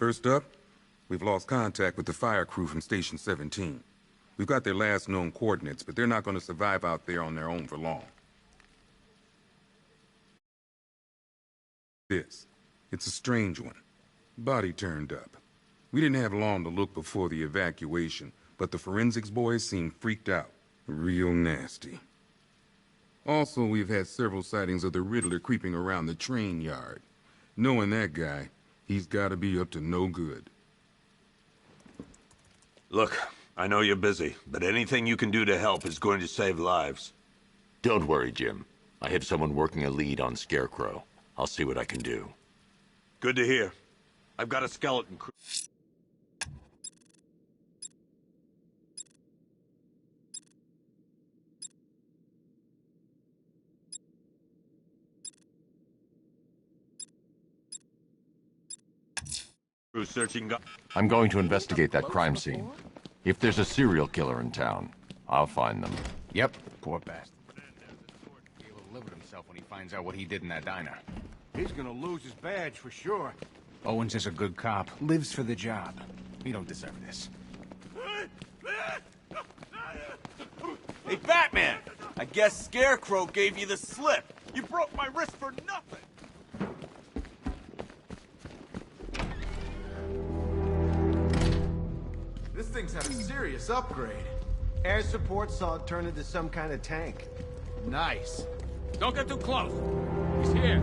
First up, we've lost contact with the fire crew from Station 17. We've got their last known coordinates, but they're not going to survive out there on their own for long. It's a strange one. Body turned up. We didn't have long to look before the evacuation, but the forensics boys seemed freaked out. Real nasty. Also, we've had several sightings of the Riddler creeping around the train yard. Knowing that guy, he's gotta be up to no good. Look, I know you're busy, but anything you can do to help is going to save lives. Don't worry, Jim. I have someone working a lead on Scarecrow. I'll see what I can do. Good to hear. I've got a skeleton crew. Searching. I'm going to investigate that crime scene. If there's a serial killer in town, I'll find them. Yep, poor bastard. He'll live with himself when he finds out what he did in that diner. He's gonna lose his badge for sure. Owens is a good cop, lives for the job. We don't deserve this. Hey, Batman! I guess Scarecrow gave you the slip. You broke my wrist for nothing. This thing's had a serious upgrade. Air support saw it turn into some kind of tank. Nice. Don't get too close. He's here.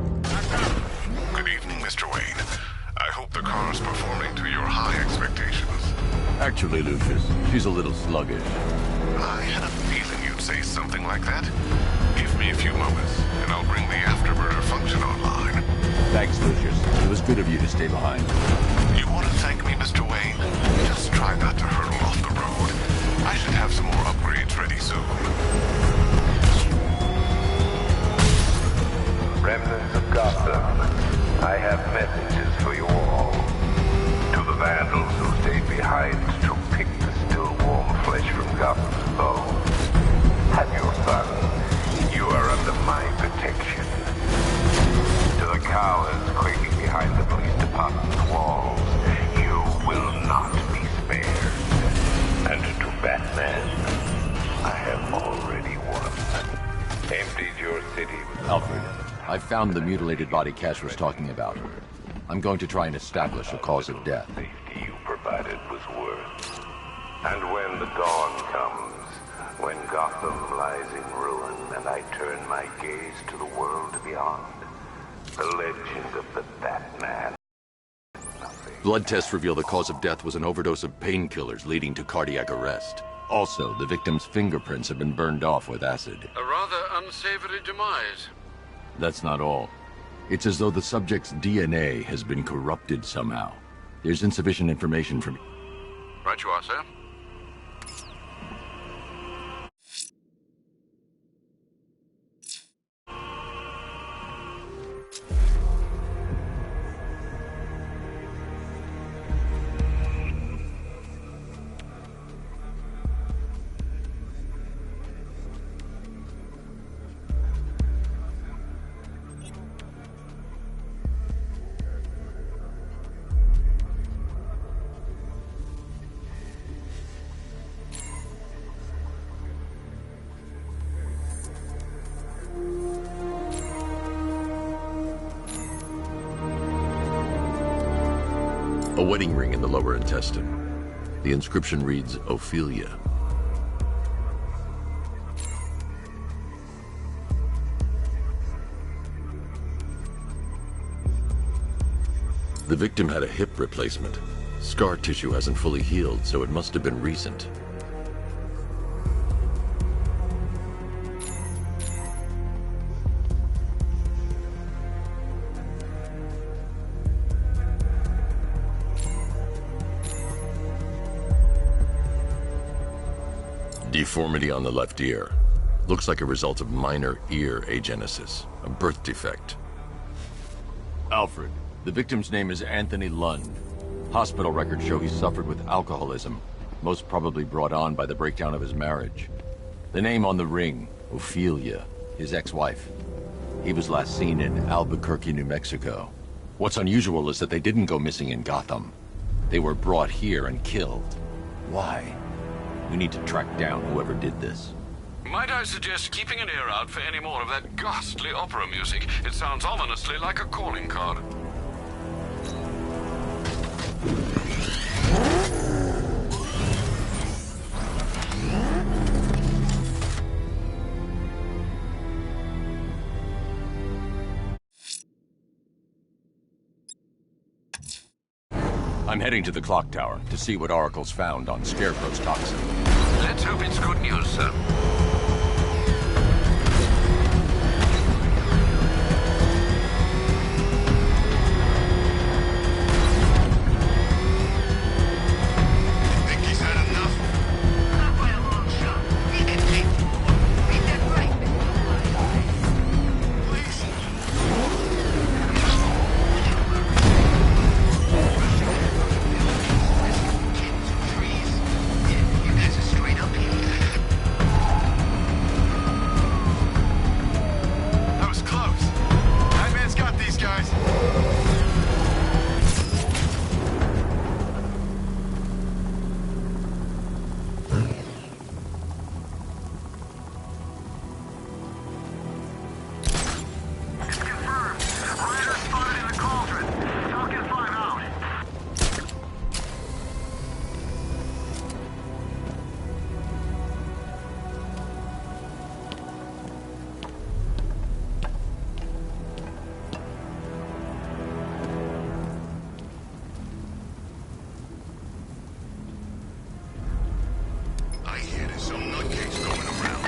Good evening, Mr. Wayne. I hope the car's performing to your high expectations. Actually, Lucius, she's a little sluggish. I had a feeling you'd say something like that. Give me a few moments, and I'll bring the afterburner function online. Thanks, Lucius. It was good of you to stay behind. You want to thank me, Mr. Wayne? Just try not to hurtle off the road. I should have some more upgrades ready soon. Remnants of Gotham, I have messages for you all. To the vandals who stayed behind to pick the still warm flesh from Gotham's bones. Have your fun. You are under my protection. To the cowards quaking behind the police department's walls, you will not be spared. And to Batman, I have already won. Emptied your city with... Alfred, I found the mutilated body Cash was talking about. I'm going to try and establish a cause of death. The safety you provided was worth. And when the dawn comes, when Gotham lies in ruin and I turn my gaze to the world beyond, the legend of the Batman. Blood tests reveal the cause of death was an overdose of painkillers leading to cardiac arrest. Also, the victim's fingerprints have been burned off with acid. A rather unsavory demise. That's not all. It's as though the subject's DNA has been corrupted somehow. There's insufficient information from... Right you are, sir. A wedding ring in the lower intestine. The inscription reads, Ophelia. The victim had a hip replacement. Scar tissue hasn't fully healed, so it must have been recent. Deformity on the left ear. Looks like a result of minor ear agenesis, a birth defect. Alfred, the victim's name is Anthony Lund. Hospital records show he suffered with alcoholism, most probably brought on by the breakdown of his marriage. The name on the ring, Ophelia, his ex-wife. He was last seen in Albuquerque, New Mexico. What's unusual is that they didn't go missing in Gotham. They were brought here and killed. Why? We need to track down whoever did this. Might I suggest keeping an ear out for any more of that ghastly opera music? It sounds ominously like a calling card. I'm heading to the clock tower to see what Oracle's found on Scarecrow's toxin. Let's hope it's good news, sir. Think he's had enough? Not by a long shot. He can take more. Read that right, Please? You guys are straight up here. That was close. Nightman's got these guys. It's confirmed. Rider spotted in the cauldron. Falcon 5 out. I hear there's some nutcase going around.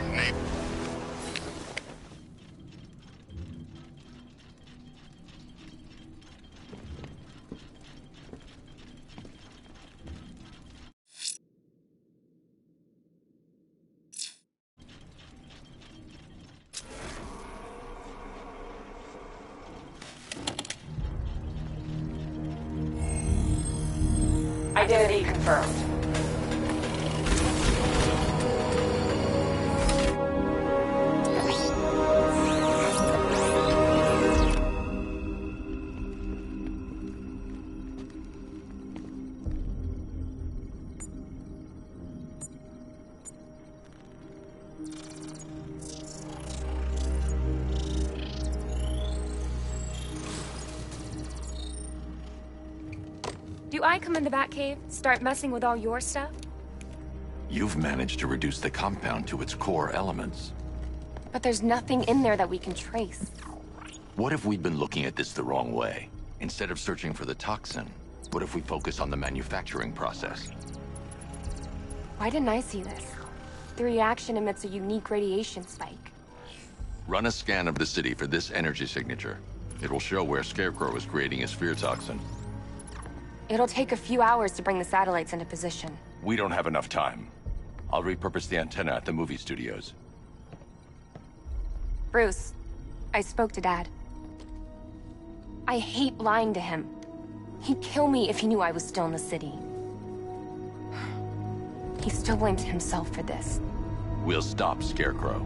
Identity confirmed. Do I come in the Batcave, start messing with all your stuff? You've managed to reduce the compound to its core elements. But there's nothing in there that we can trace. What if we'd been looking at this the wrong way? Instead of searching for the toxin, what if we focus on the manufacturing process? Why didn't I see this? The reaction emits a unique radiation spike. Run a scan of the city for this energy signature. It will show where Scarecrow is creating his fear toxin. It'll take a few hours to bring the satellites into position. We don't have enough time. I'll repurpose the antenna at the movie studios. Bruce, I spoke to Dad. I hate lying to him. He'd kill me if he knew I was still in the city. He still blames himself for this. We'll stop Scarecrow.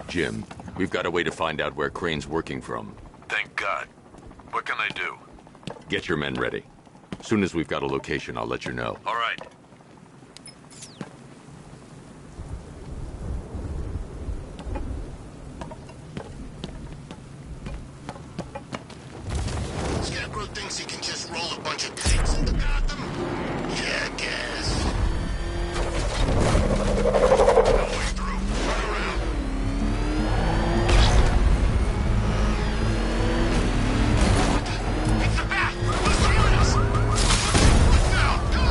Jim, we've got a way to find out where Crane's working from. Thank God. What can I do? Get your men ready. Soon as we've got a location, I'll let you know. All right. Scarecrow thinks he can just roll a bunch of tanks into Gotham? Yeah, I guess. No way through. Turn around. What the? It's the bat! What's following us? Look now! Go!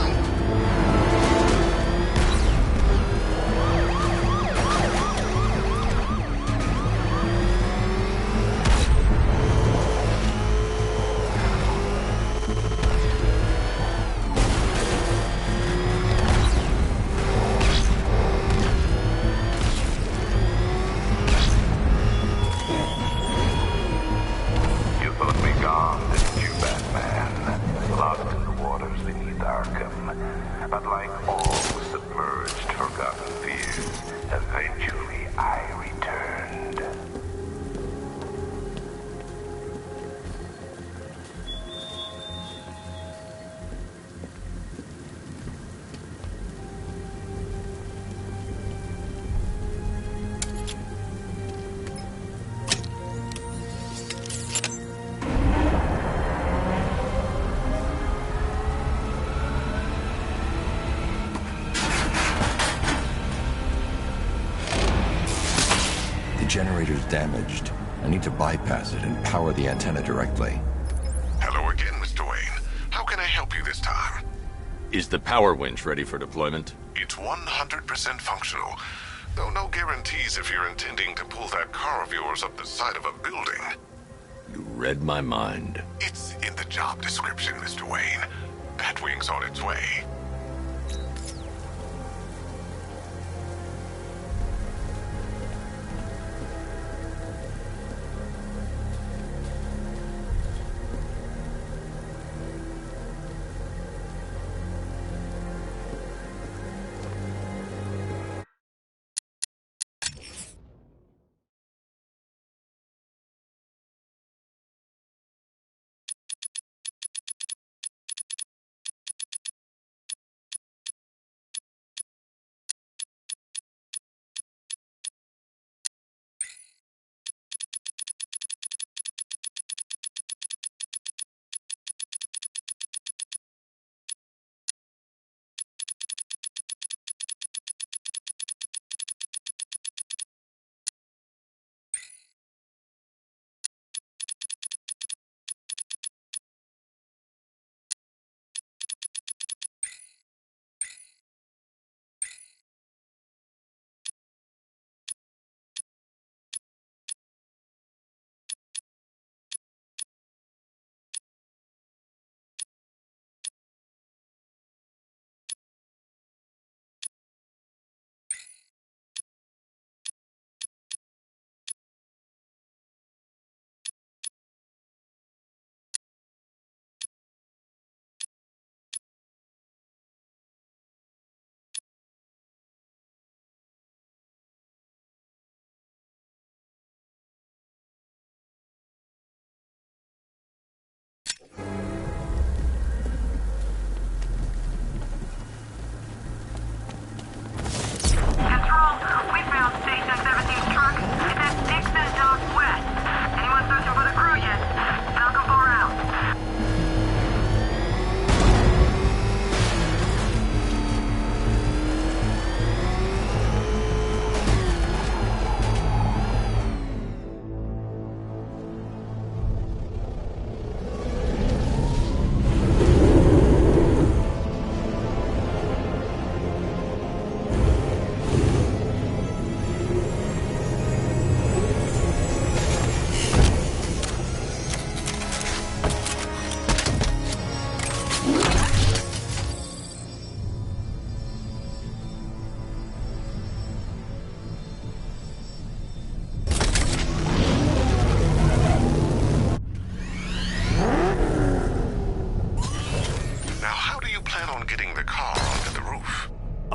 generator's damaged. I need to bypass it and power the antenna directly. Hello again, Mr. Wayne. How can I help you this time? Is the power winch ready for deployment? It's 100% functional, though no guarantees if you're intending to pull that car of yours up the side of a building. You read my mind. It's in the job description, Mr. Wayne. Batwing's on its way.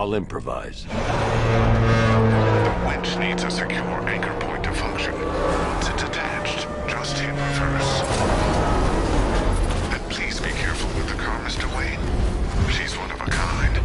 I'll improvise. The winch needs a secure anchor point to function. Once it's attached, just hit reverse. And please be careful with the car, Mr. Wayne. She's one of a kind.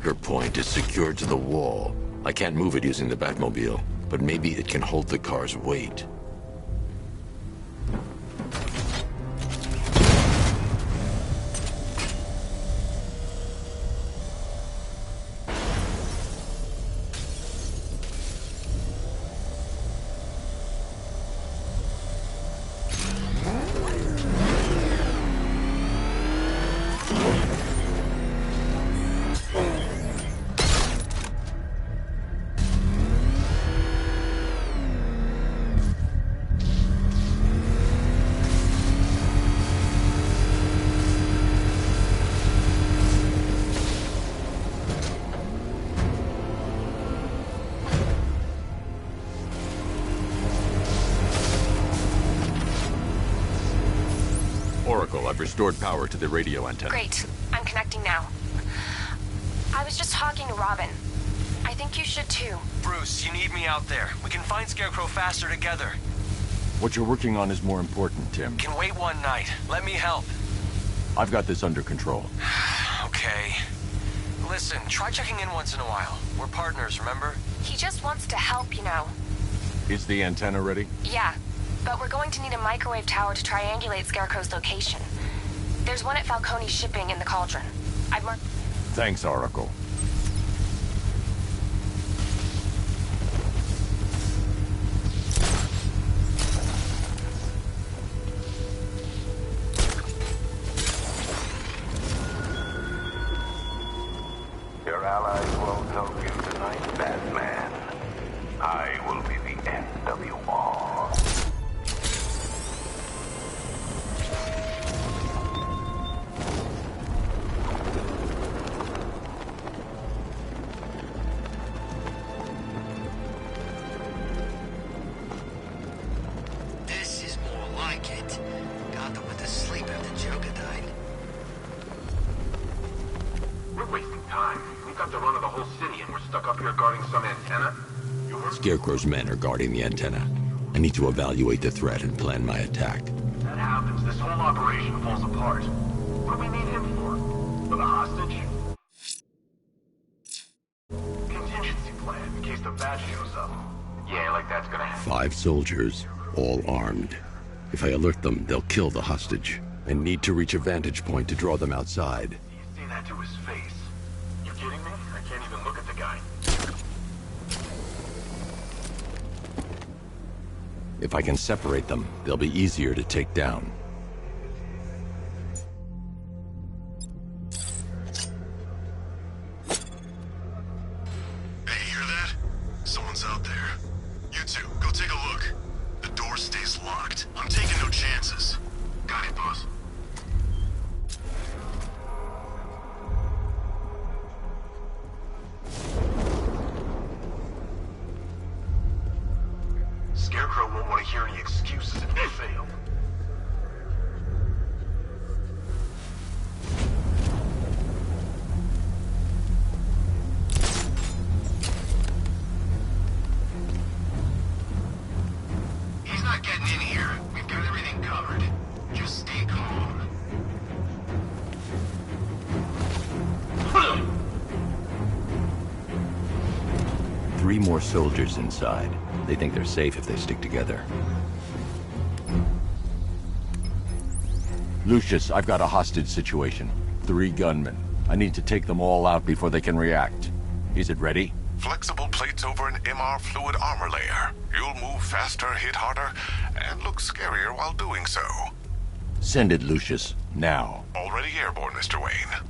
anchor point is secured to the wall. I can't move it using the Batmobile, but maybe it can hold the car's weight. Oracle, I've restored power to the radio antenna. Great. I'm connecting now. I was just talking to Robin. I think you should too. Bruce, you need me out there. We can find Scarecrow faster together. What you're working on is more important, Tim. Can wait one night. Let me help. I've got this under control. Okay. Listen, try checking in once in a while. We're partners, remember? He just wants to help, you know. Is the antenna ready? Yeah, but we're going to need a microwave tower to triangulate Scarecrow's location. There's one at Falcone's shipping in the Cauldron. I've marked... Thanks, Oracle. Your allies won't help you tonight, Batman. I will be the end of you all. This is more like it. Gotham went to sleep after Joker died. We're wasting time. We've got the run of the whole city and we're stuck up here guarding some antenna. You heard? Scarecrow's men are guarding the antenna. I need to evaluate the threat and plan my attack. That happens. This whole operation falls apart. What do we need him for? For the hostage? Contingency plan in case the bat shows up. Yeah, like that's gonna happen. 5 soldiers, all armed. If I alert them, they'll kill the hostage. I need to reach a vantage point to draw them outside. You say that to his face. You kidding me? I can't even look at the guy. If I can separate them, they'll be easier to take down. Hey, hear that? Someone's out there. You two, go take a look. The door stays locked. I'm taking no chances. Got it, boss. Scarecrow won't want to hear any excuses if they fail. He's not getting in here. We've got everything covered. Just stay calm. 3 more soldiers inside. They think they're safe if they stick together. Lucius, I've got a hostage situation. 3 gunmen. I need to take them all out before they can react. Is it ready? Flexible plates over an MR fluid armor layer. You'll move faster, hit harder, and look scarier while doing so. Send it, Lucius. Now. Already airborne, Mr. Wayne.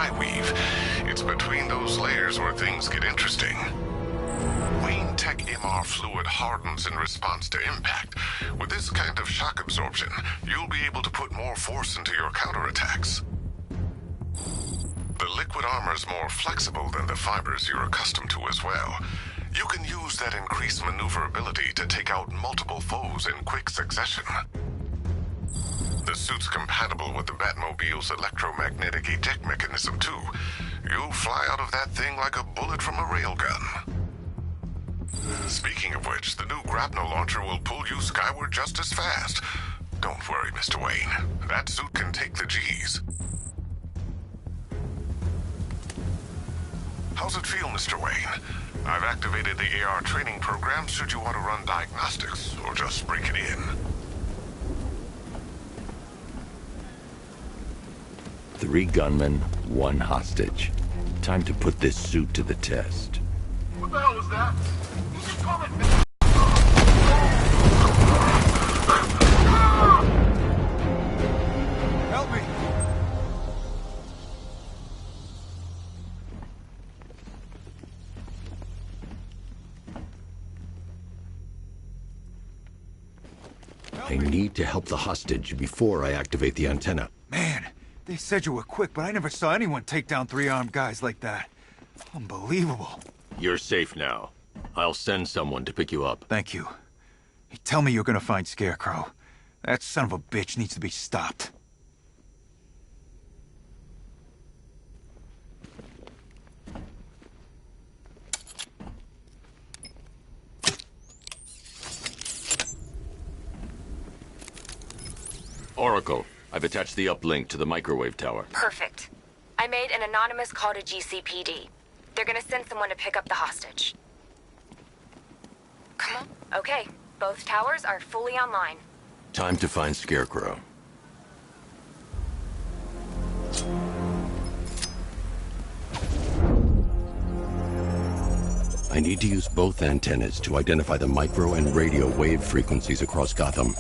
I weave. It's between those layers where things get interesting. Wayne Tech MR fluid hardens in response to impact. With this kind of shock absorption, you'll be able to put more force into your counterattacks. The liquid armor's more flexible than the fibers you're accustomed to as well. You can use that increased maneuverability to take out multiple foes in quick succession. The suit's compatible with the Batmobile's electromagnetic eject mechanism, too. You'll fly out of that thing like a bullet from a railgun. Speaking of which, the new grapnel launcher will pull you skyward just as fast. Don't worry, Mr. Wayne. That suit can take the G's. How's it feel, Mr. Wayne? I've activated the AR training program should you want to run diagnostics, or just break it in. 3 gunmen, 1 hostage. Time to put this suit to the test. What the hell was that? You should call it... Help me! I need to help the hostage before I activate the antenna. Man, they said you were quick, but I never saw anyone take down 3 armed guys like that. Unbelievable. You're safe now. I'll send someone to pick you up. Thank you. Hey, tell me you're gonna find Scarecrow. That son of a bitch needs to be stopped. Oracle, I've attached the uplink to the microwave tower. Perfect. I made an anonymous call to GCPD. They're gonna send someone to pick up the hostage. Come on. Okay, both towers are fully online. Time to find Scarecrow. I need to use both antennas to identify the micro and radio wave frequencies across Gotham.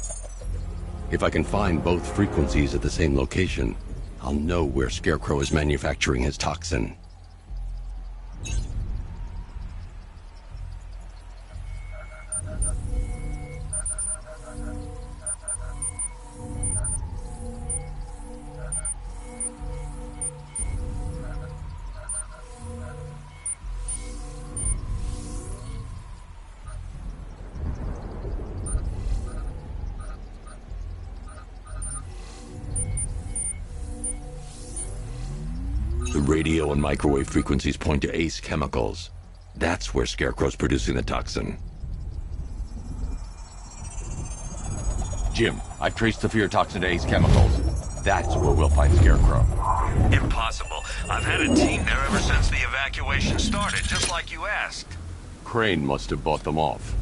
If I can find both frequencies at the same location, I'll know where Scarecrow is manufacturing his toxin. The radio and microwave frequencies point to Ace Chemicals. That's where Scarecrow's producing the toxin. Jim, I've traced the fear toxin to Ace Chemicals. That's where we'll find Scarecrow. Impossible. I've had a team there ever since the evacuation started, just like you asked. Crane must have bought them off.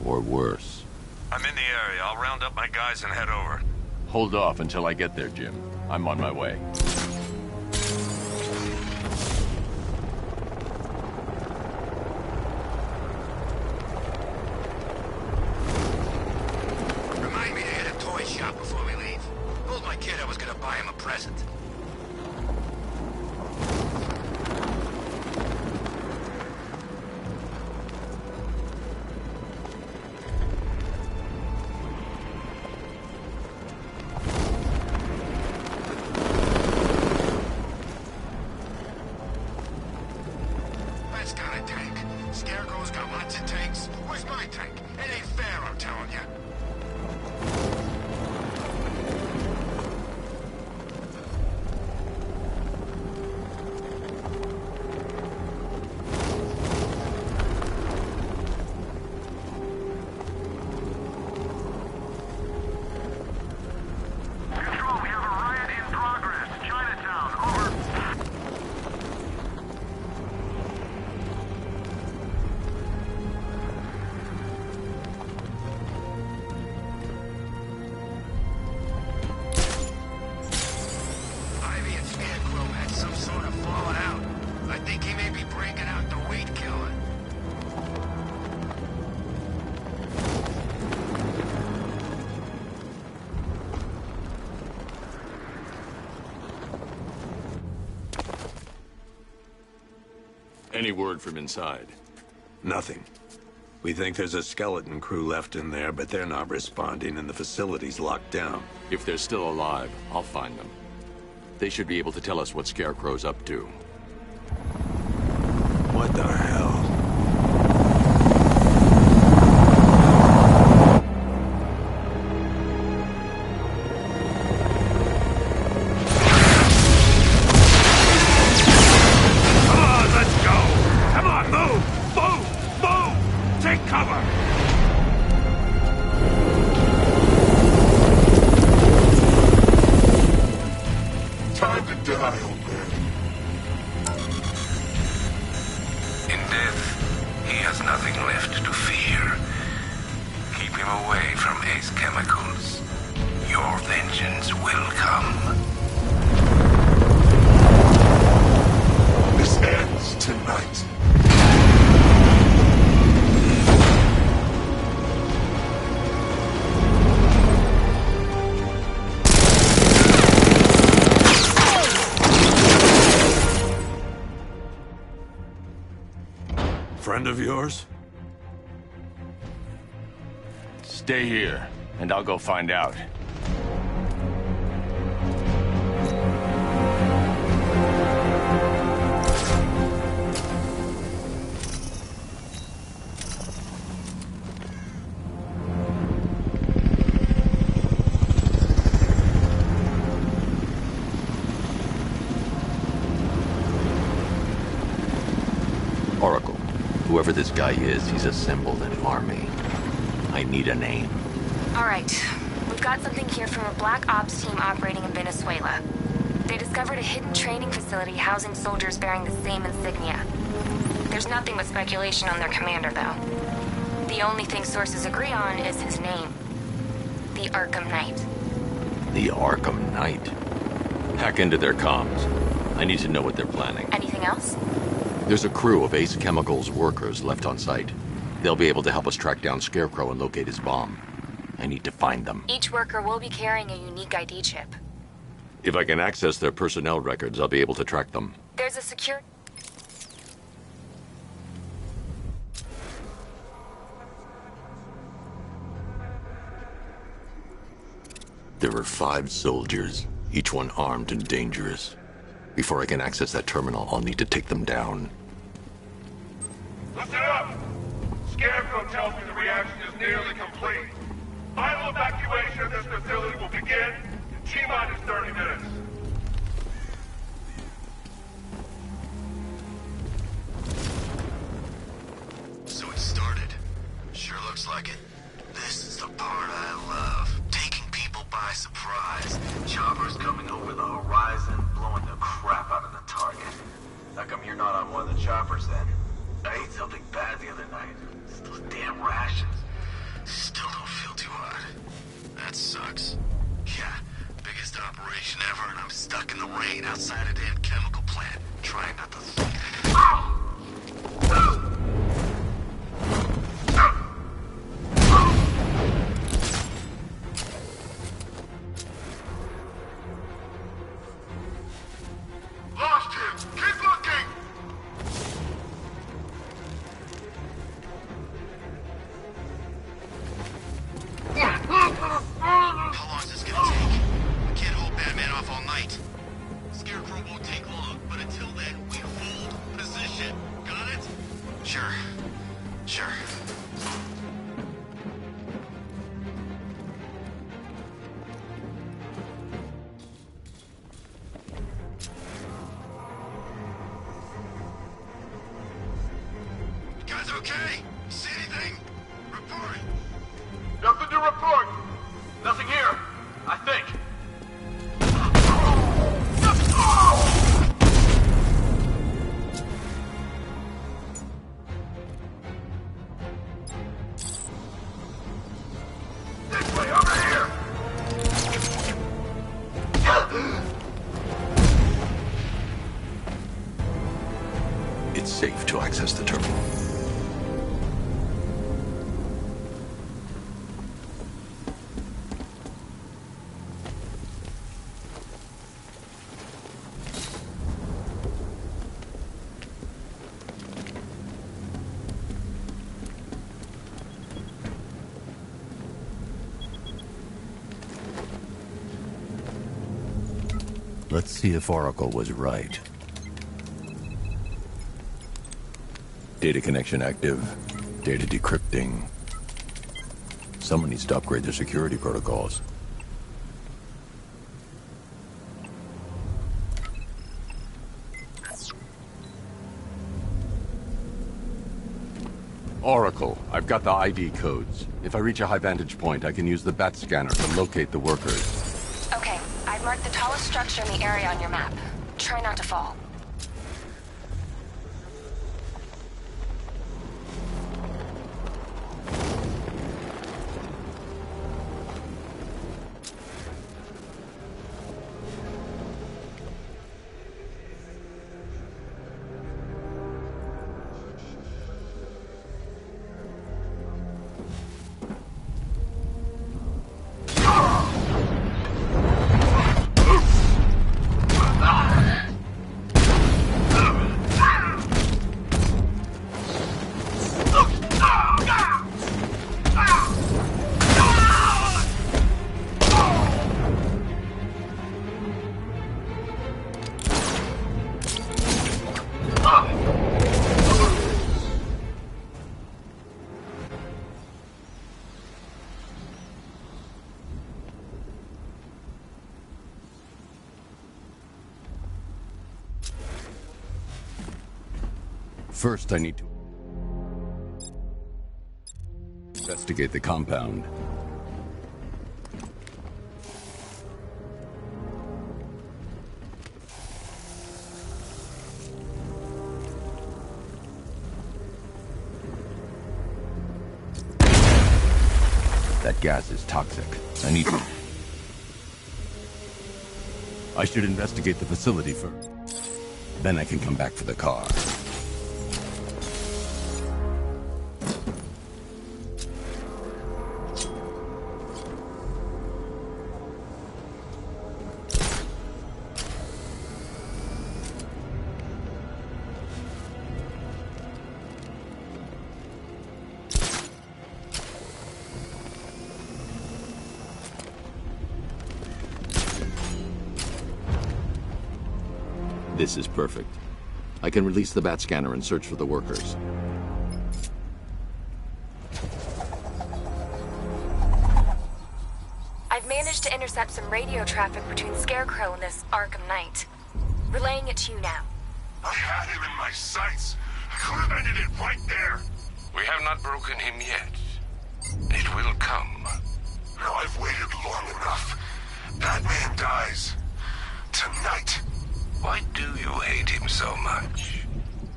Or worse. I'm in the area. I'll round up my guys and head over. Hold off until I get there, Jim. I'm on my way. Remind me to hit a toy shop before we leave. Told my kid I was gonna buy him a present. That's got a tank. Scarecrow's got lots of tanks. Where's my tank? It ain't fair, I'm telling you. Control, we have a riot in progress. Chinatown, over. Any word from inside? Nothing. We think there's a skeleton crew left in there, but they're not responding and the facility's locked down. If they're still alive, I'll find them. They should be able to tell us what Scarecrow's up to. What the hell? Friend of yours? Stay here, and I'll go find out. Oracle, whoever this guy is, he's assembled an army. I need a name. All right. We've got something here from a Black Ops team operating in Venezuela. They discovered a hidden training facility housing soldiers bearing the same insignia. There's nothing but speculation on their commander, though. The only thing sources agree on is his name. The Arkham Knight. The Arkham Knight? Hack into their comms. I need to know what they're planning. Anything else? There's a crew of Ace Chemicals workers left on site. They'll be able to help us track down Scarecrow and locate his bomb. I need to find them. Each worker will be carrying a unique ID chip. If I can access their personnel records, I'll be able to track them. There's a secure... There are 5 soldiers, each one armed and dangerous. Before I can access that terminal, I'll need to take them down. Listen up! Scarecrow tells me the reaction is nearly complete. Final evacuation of this facility will begin in T-minus 30 minutes. So it started. Sure looks like it. This is the part I love. Taking people by surprise. Choppers coming over the horizon, blowing the crap out of the target. How come you're not on one of the choppers then? I ate something bad the other night. It's those damn rations. Still don't feel too hot. That sucks. Yeah, biggest operation ever, and I'm stuck in the rain outside a damn chemical plant, trying not to think. Ow! Lost him! Keep looking! How long is this gonna take? We can't hold Batman off all night. Scarecrow won't take long, but until then, we hold position. Got it? Sure. Sure. You guys okay? See anything? Report. Nothing to report! Nothing here, I think. This way, over here! It's safe to access the terminal. Let's see if Oracle was right. Data connection active. Data decrypting. Someone needs to upgrade their security protocols. Oracle, I've got the ID codes. If I reach a high vantage point, I can use the bat scanner to locate the workers. Okay, I've marked the tallest structure in the area on your map. Try not to fall. First, I need to investigate the compound. That gas is toxic. I should investigate the facility first. Then I can come back for the car. This is perfect. I can release the bat scanner and search for the workers. I've managed to intercept some radio traffic between Scarecrow and this Arkham Knight. Relaying it to you now. I had him in my sights. I could have ended it right there. We have not broken him yet. It will come. Now I've waited long enough. Batman dies. Tonight. Why do you hate him so much?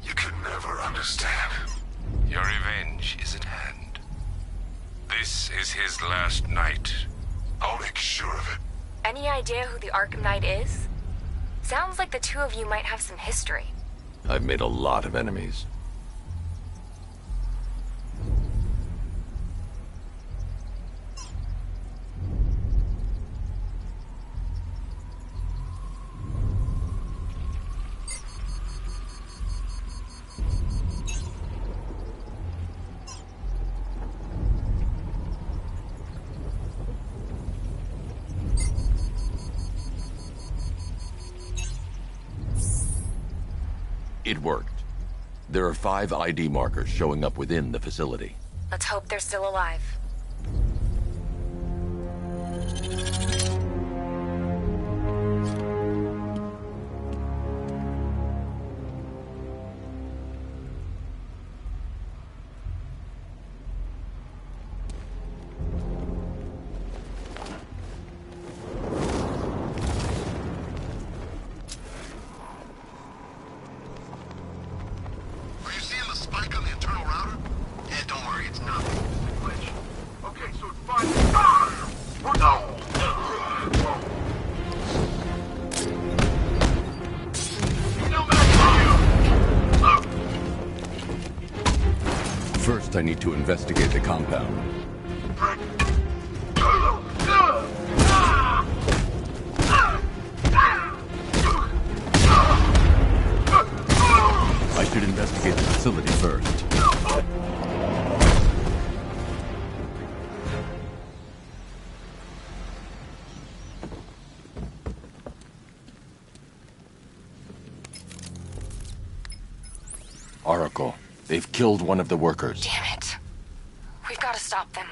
You can never understand. Your revenge is at hand. This is his last night. I'll make sure of it. Any idea who the Arkham Knight is? Sounds like the two of you might have some history. I've made a lot of enemies. It worked. There are 5 ID markers showing up within the facility. Let's hope they're still alive. First, I need to investigate the compound. I should investigate the facility first. They've killed one of the workers. Damn it. We've got to stop them.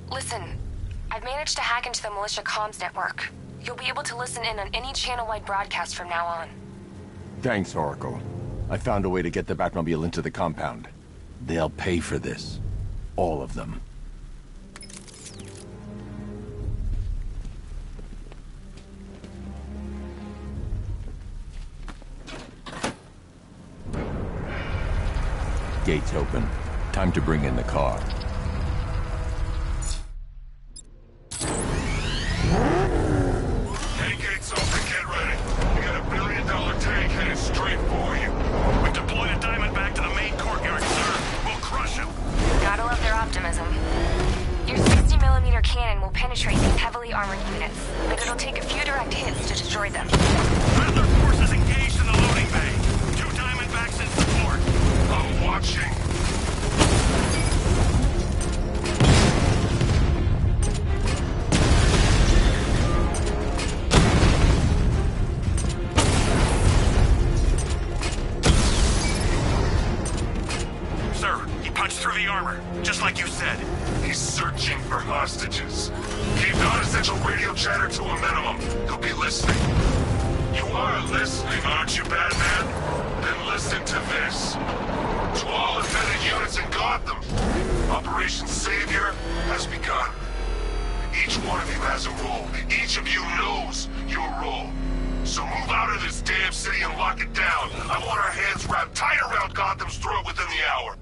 Listen, I've managed to hack into the militia comms network. You'll be able to listen in on any channel-wide broadcast from now on. Thanks, Oracle. I found a way to get the Batmobile into the compound. They'll pay for this. All of them. Gates open. Time to bring in the car. Tank gates open, get ready. We got $1 billion tank headed straight for you. We've deployed a Diamondback to the main courtyard, sir. We'll crush him. Gotta love their optimism. Your 60mm cannon will penetrate these heavily armored units, but it'll take a few direct hits to destroy them. Rattler forces engaged in the loading bay. 2 Diamondbacks in support. I'm watching. Sir, he punched through the armor, just like you said. He's searching for hostages. Keep non-essential radio chatter to a minimum. He'll be listening. You are listening, aren't you, Batman? Then listen to this. To all embedded units in Gotham, Operation Savior has begun. Each one of you has a role. Each of you knows your role. So move out of this damn city and lock it down. I want our hands wrapped tight around Gotham's throat within the hour.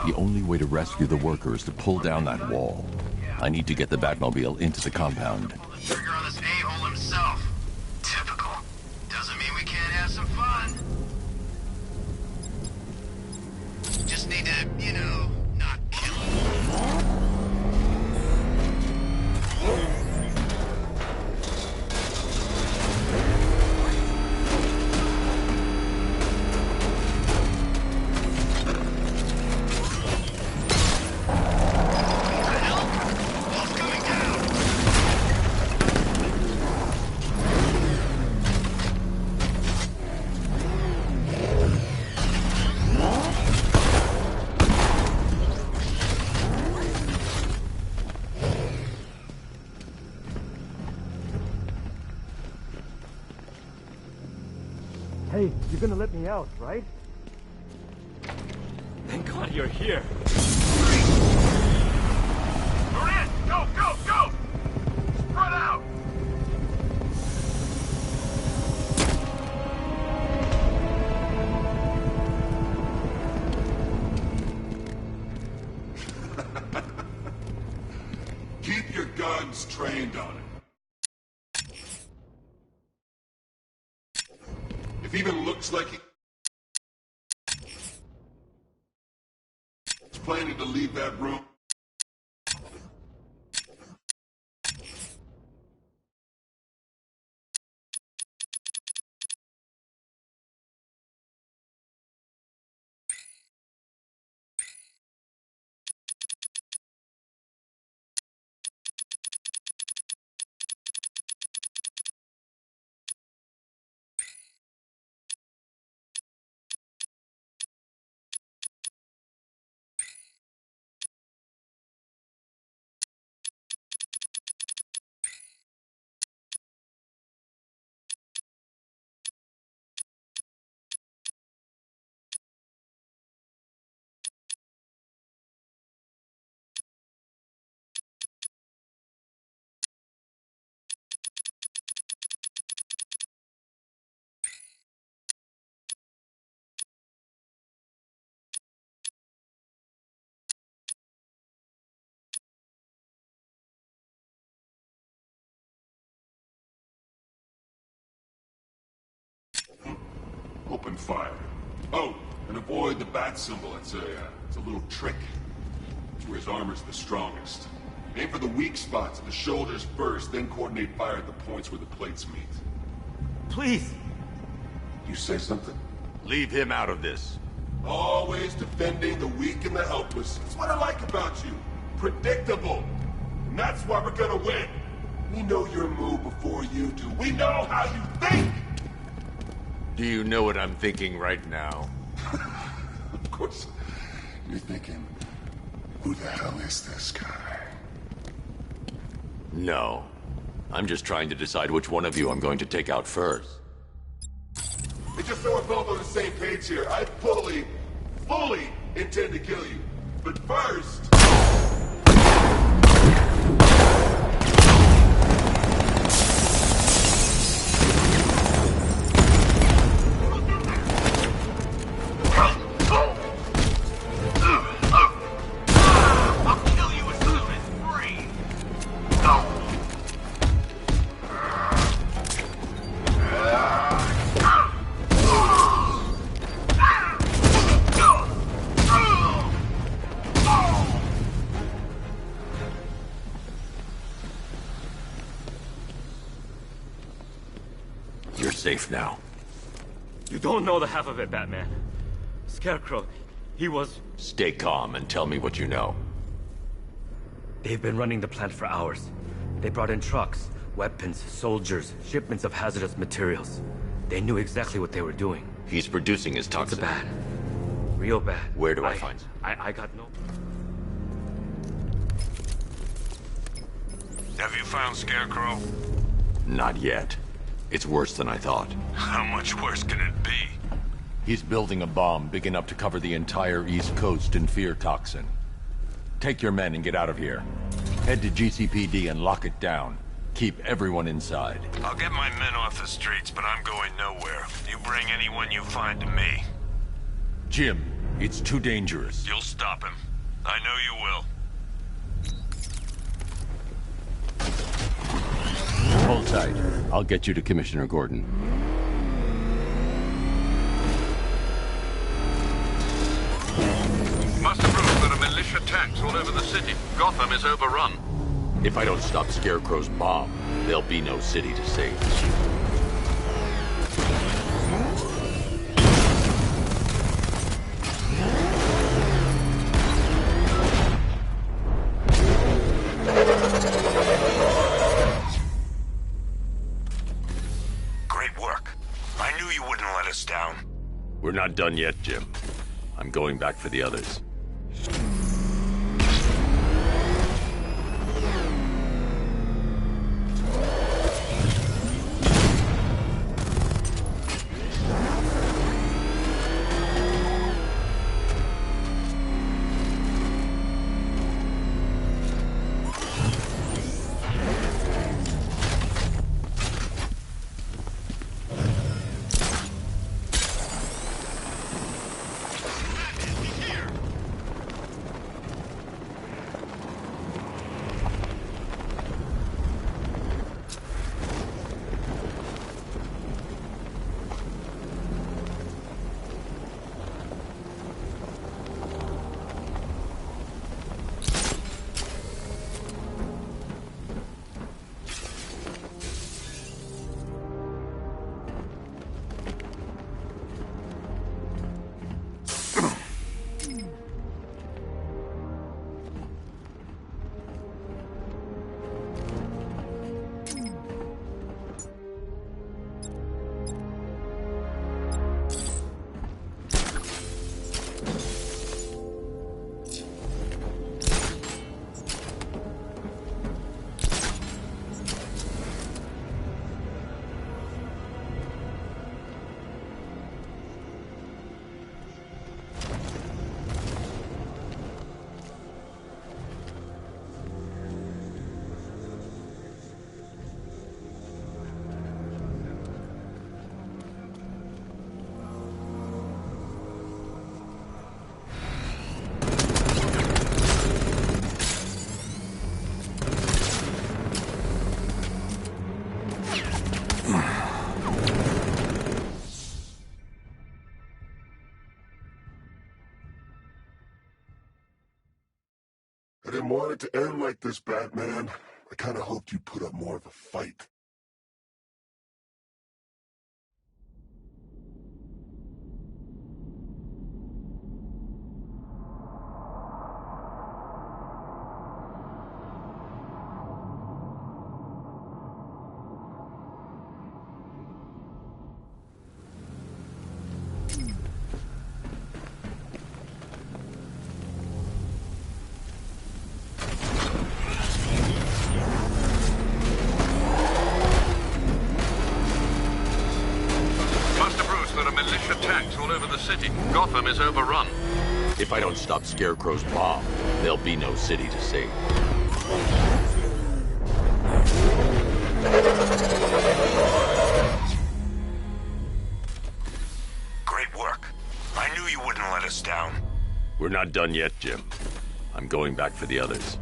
The only way to rescue the worker is to pull down that wall. I need to get the Batmobile into the compound. Trigger on this a-hole himself. Typical. Doesn't mean we can't have some fun. Just need to, you know, not kill him. Hey, you're gonna let me out, right? Thank God you're here. We're in! Go, go, go! Spread out! Keep your guns trained on it. If even looks like he's planning to leave that room, open fire. Oh, and avoid the bat symbol. It's a little trick. It's where his armor's the strongest. Aim for the weak spots at the shoulders first, then coordinate fire at the points where the plates meet. Please! You say something? Leave him out of this. Always defending the weak and the helpless. That's what I like about you. Predictable. And that's why we're gonna win. We know your move before you do. We know how you think! Do you know what I'm thinking right now? Of course. You're thinking, who the hell is this guy? No. I'm just trying to decide which one of you I'm going to take out first. And just so we're both on the same page here, I fully intend to kill you. But first... You're safe now. You don't know the half of it, Batman. Scarecrow, he was... Stay calm and tell me what you know. They've been running the plant for hours. They brought in trucks, weapons, soldiers, shipments of hazardous materials. They knew exactly what they were doing. He's producing his toxin. It's bad. Real bad. Where do I find him? I got no... Have you found Scarecrow? Not yet. It's worse than I thought. How much worse can it be? He's building a bomb big enough to cover the entire East Coast in fear toxin. Take your men and get out of here. Head to GCPD and lock it down. Keep everyone inside. I'll get my men off the streets, but I'm going nowhere. You bring anyone you find to me. Jim, it's too dangerous. You'll stop him. I know you will. Hold tight. I'll get you to Commissioner Gordon. Must have proved there are militia tanks all over the city. Gotham is overrun. If I don't stop Scarecrow's bomb, there'll be no city to save. We're not done yet, Jim. I'm going back for the others. I didn't want it to end like this, Batman. I kinda hoped you'd put up more of a fight. Gotham is overrun. If I don't stop Scarecrow's bomb, there'll be no city to save. Great work. I knew you wouldn't let us down. We're not done yet, Jim. I'm going back for the others.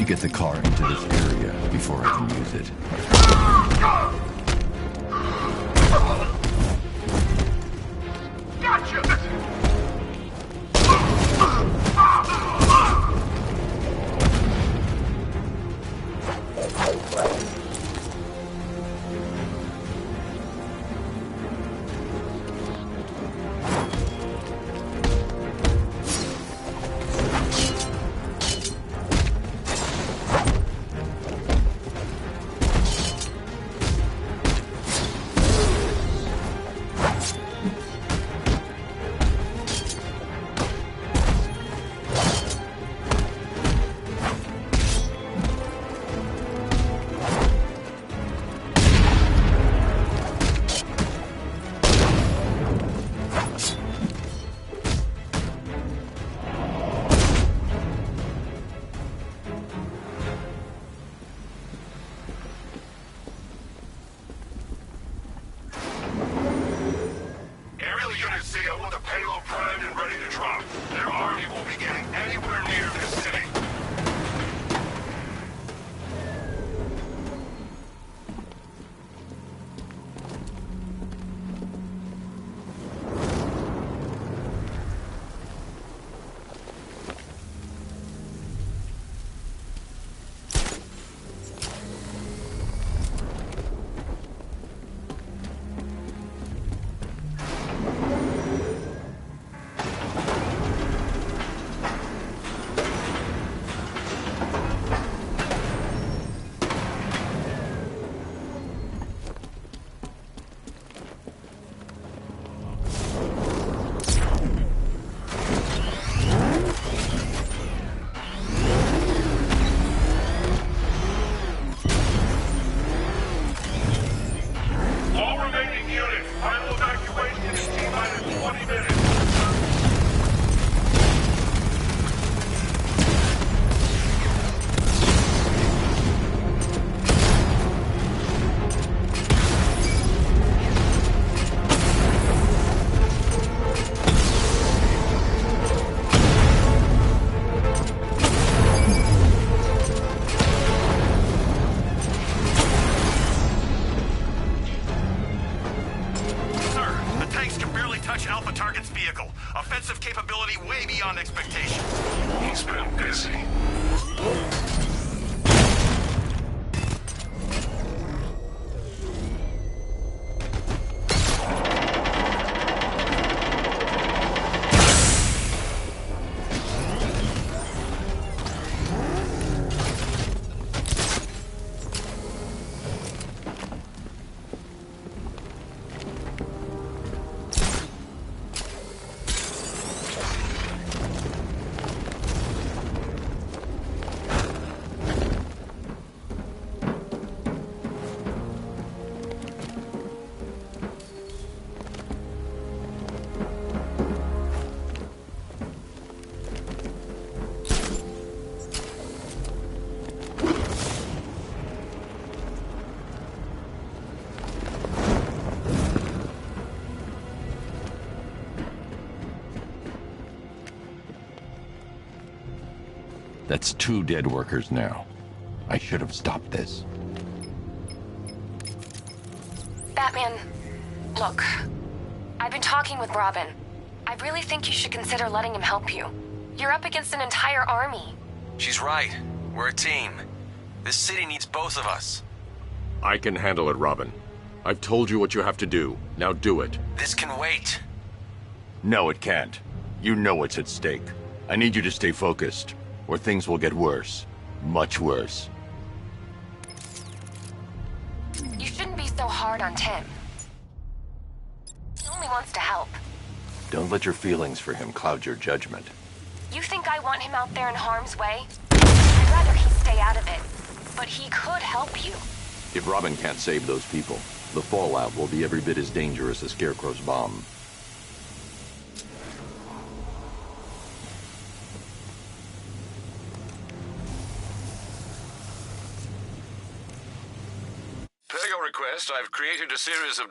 Get the car into this area before I can use it. Gotcha! That's 2 dead workers now. I should have stopped this. Batman, look. I've been talking with Robin. I really think you should consider letting him help you. You're up against an entire army. She's right. We're a team. This city needs both of us. I can handle it, Robin. I've told you what you have to do. Now do it. This can wait. No, it can't. You know what's at stake. I need you to stay focused, or things will get worse. Much worse. You shouldn't be so hard on Tim. He only wants to help. Don't let your feelings for him cloud your judgment. You think I want him out there in harm's way? I'd rather he stay out of it. But he could help you. If Robin can't save those people, the fallout will be every bit as dangerous as Scarecrow's bomb. Per your request, I've created a series of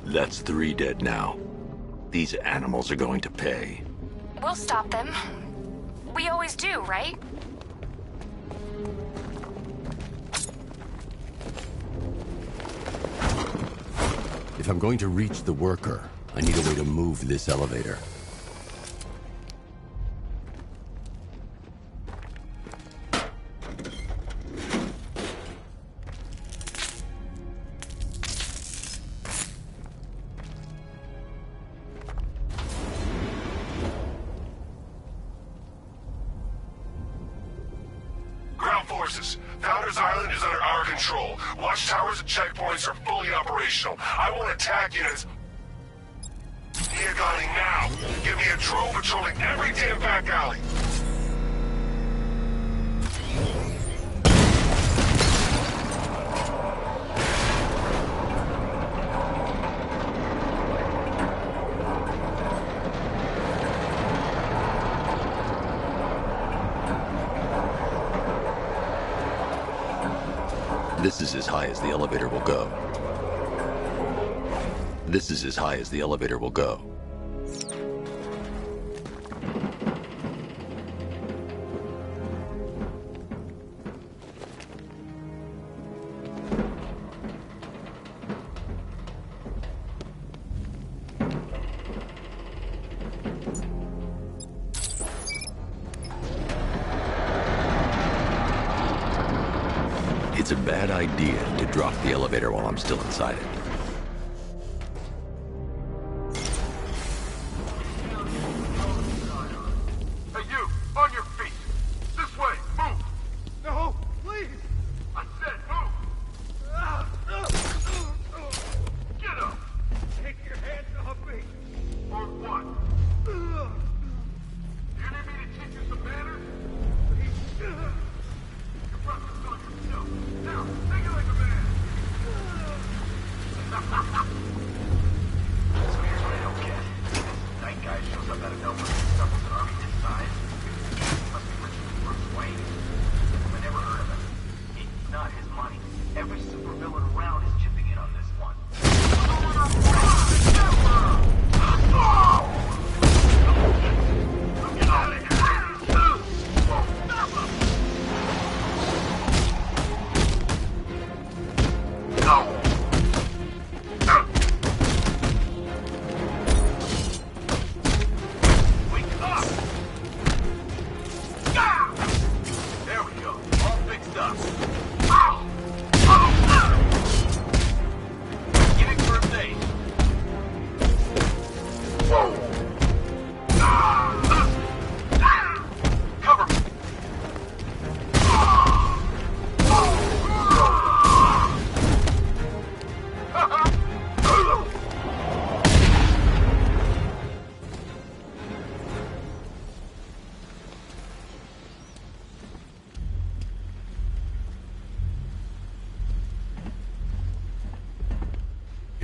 That's 3 dead now. These animals are going to pay. We'll stop them. We always do, right? If I'm going to reach the worker, I need a way to move this elevator. Founders Island is under our control. Watchtowers and checkpoints are fully operational. I want attack units. Need a gunning now. Give me a drone patrolling every damn back alley. This is as high as the elevator will go. This is as high as the elevator will go. It's a bad idea to drop the elevator while I'm still inside it. Hey, you! On your feet! This way! Move! No! Please! I said move! Get up! Take your hands off me! Or what? You need me to teach you some manners? Please! You brought this on yourself! Now, take it like a man!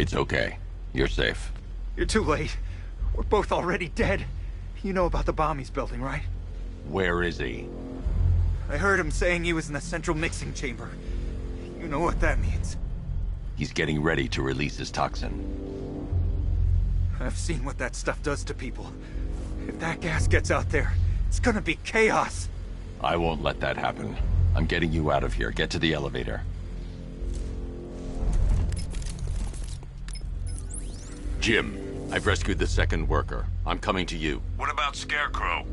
It's okay. You're safe. You're too late. We're both already dead. You know about the bomb he's building, right? Where is he? I heard him saying he was in the central mixing chamber. You know what that means. He's getting ready to release his toxin. I've seen what that stuff does to people. If that gas gets out there, it's gonna be chaos. I won't let that happen. I'm getting you out of here. Get to the elevator. Jim, I've rescued the second worker. I'm coming to you. What about Scarecrow?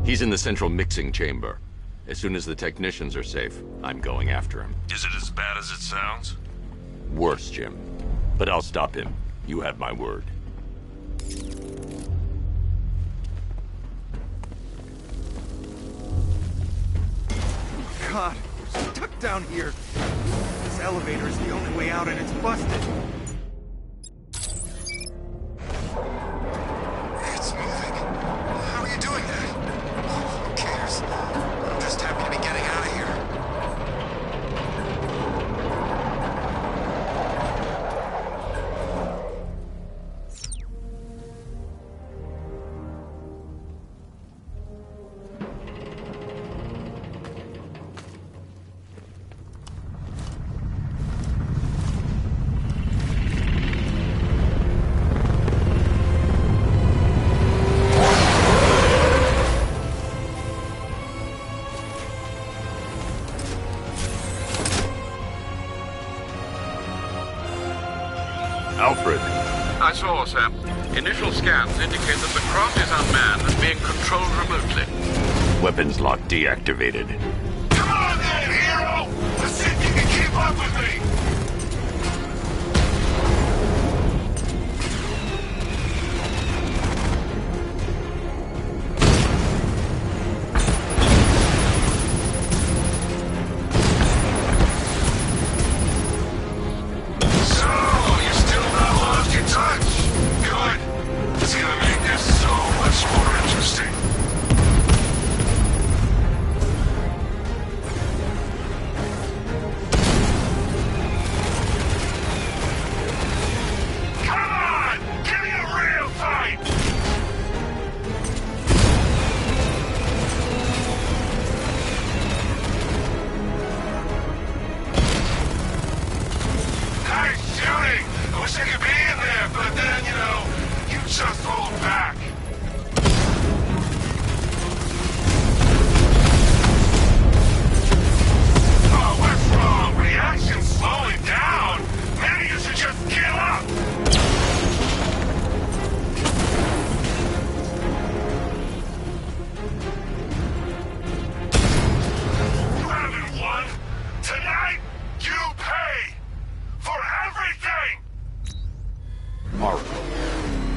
He's in the central mixing chamber. As soon as the technicians are safe, I'm going after him. Is it as bad as it sounds? Worse, Jim. But I'll stop him. You have my word. God, we're stuck down here. This elevator is the only way out and it's busted. It's moving. How are you doing that? Who cares? I'm just happy to be getting out of here. Alfred. I saw, sir. Initial scans indicate that the craft is unmanned and being controlled remotely. Weapons lock deactivated. Come on then, hero! Let's see if you can keep up with me!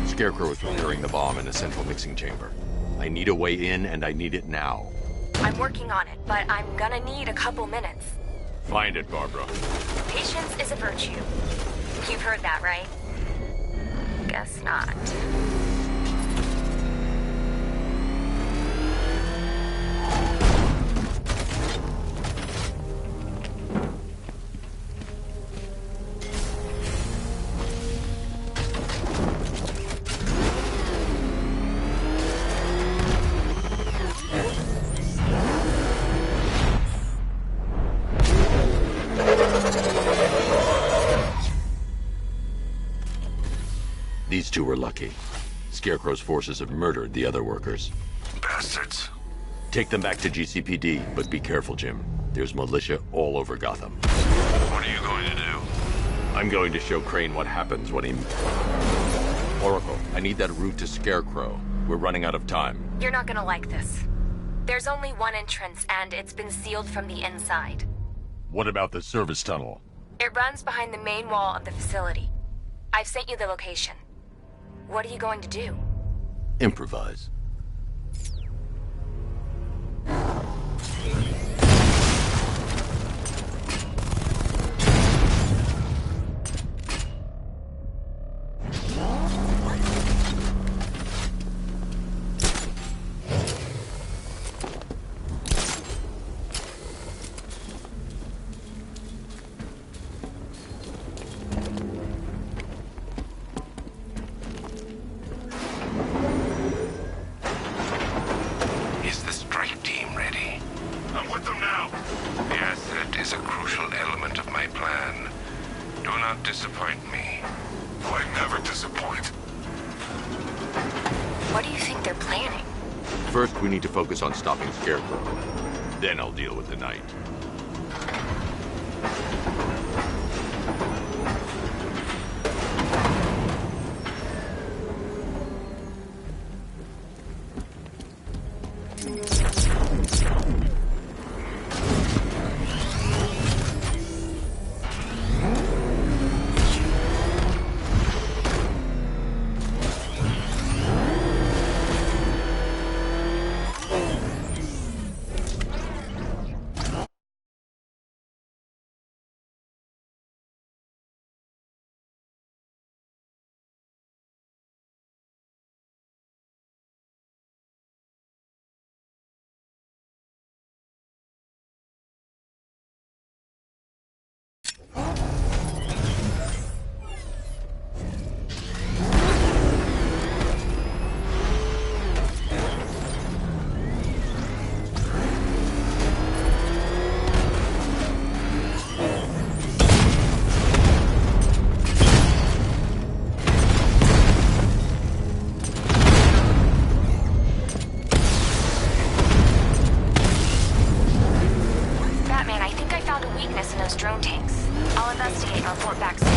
Scarecrow is preparing the bomb in the central mixing chamber. I need a way in, and I need it now. I'm working on it, but I'm gonna need a couple minutes. Find it, Barbara. Patience is a virtue. You've heard that, right? Guess not. These two were lucky. Scarecrow's forces have murdered the other workers. Bastards. Take them back to GCPD, but be careful, Jim. There's militia all over Gotham. What are you going to do? I'm going to show Crane what happens when he... Oracle, I need that route to Scarecrow. We're running out of time. You're not gonna like this. There's only one entrance, and it's been sealed from the inside. What about the service tunnel? It runs behind the main wall of the facility. I've sent you the location. What are you going to do? Improvise. disappoint me. I never disappoint. What do you think they're planning? First, we need to focus on stopping Scarecrow. Then I'll deal with the Knight. Drone tanks. I'll investigate and report back soon.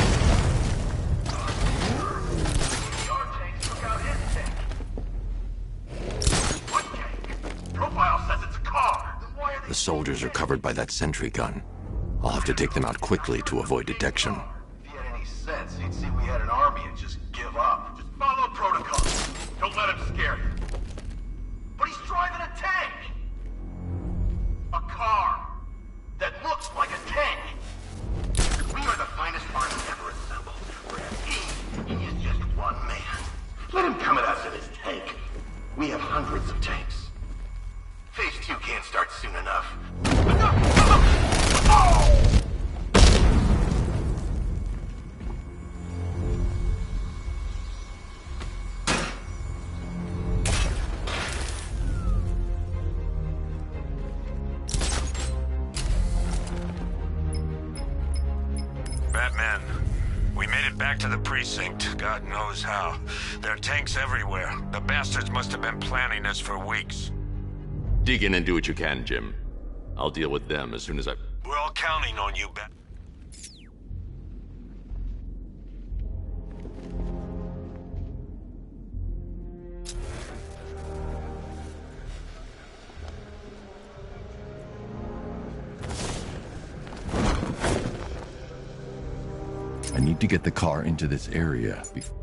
Profile says it's a car. The soldiers are covered by that sentry gun. I'll have to take them out quickly to avoid detection. If he had any sense, he'd see we had an army and just give up. Just follow protocol. Don't let him scare you. But he's driving a tank! A car that looks like a tank! We are the finest army ever assembled, whereas he is just one man. Let him come at us in his tank. We have hundreds of tanks. Phase 2 can't start soon enough. Batman, we made it back to the precinct, God knows how. There are tanks everywhere. The bastards must have been planning this for weeks. Dig in and do what you can, Jim. I'll deal with them as soon as I... We're all counting on you, Bat. I need to get the car into this area before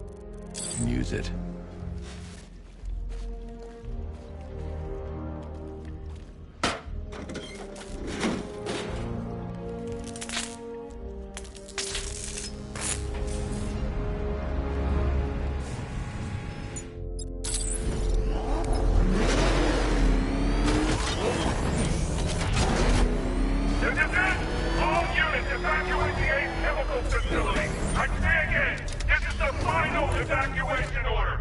I can use it. Facility. I say again, this is the final evacuation order.